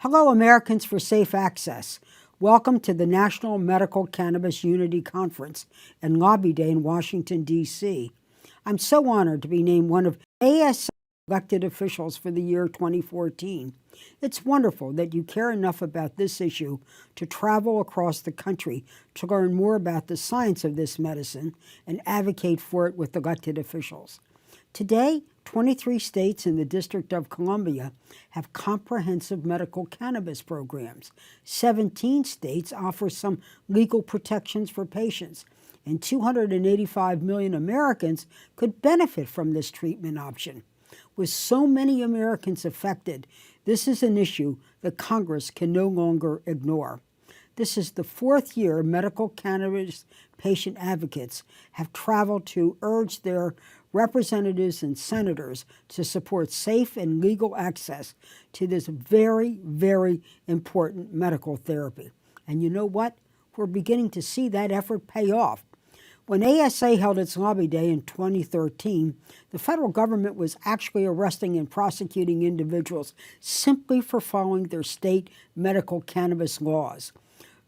Hello, Americans for Safe Access. Welcome to the National Medical Cannabis Unity Conference and Lobby Day in Washington, D.C. I'm so honored to be named one of ASA elected officials for the year 2014. It's wonderful that you care enough about this issue to travel across the country to learn more about the science of this medicine and advocate for it with elected officials. Today, 23 states and the District of Columbia have comprehensive medical cannabis programs. 17 states offer some legal protections for patients, and 285 million Americans could benefit from this treatment option. With so many Americans affected, this is an issue that Congress can no longer ignore. This is the fourth year medical cannabis patient advocates have traveled to urge their representatives and senators to support safe and legal access to this very, very important medical therapy. And you know what? We're beginning to see that effort pay off. When ASA held its lobby day in 2013, the federal government was actually arresting and prosecuting individuals simply for following their state medical cannabis laws.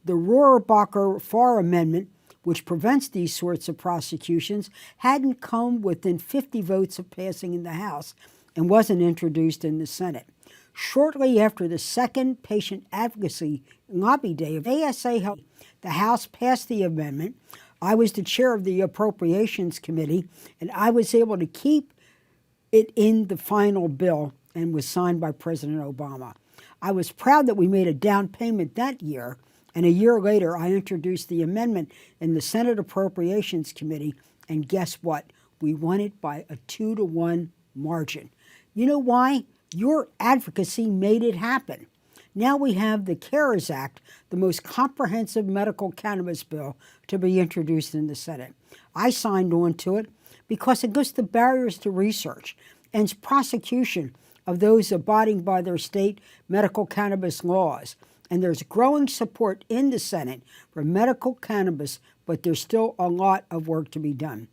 The Rorhabacher Farr Amendment, which prevents these sorts of prosecutions, hadn't come within 50 votes of passing in the House and wasn't introduced in the Senate. Shortly after the second patient advocacy lobby day of ASA held, the House passed the amendment. I was the chair of the Appropriations Committee, and I was able to keep it in the final bill and was signed by President Obama. I was proud that we made a down payment that year, and a year later, I introduced the amendment in the Senate Appropriations Committee, and guess what? We won it by a 2-to-1 margin. You know why? Your advocacy made it happen. Now we have the CARES Act, the most comprehensive medical cannabis bill to be introduced in the Senate. I signed on to it because it lifts the barriers to research and prosecution of those abiding by their state medical cannabis laws. And there's growing support in the Senate for medical cannabis, but there's still a lot of work to be done.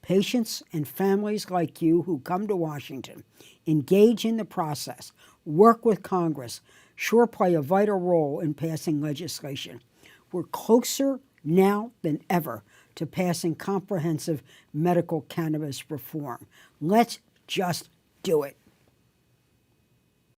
Patients and families like you who come to Washington, engage in the process, work with Congress, sure play a vital role in passing legislation. We're closer now than ever to passing comprehensive medical cannabis reform. Let's just do it.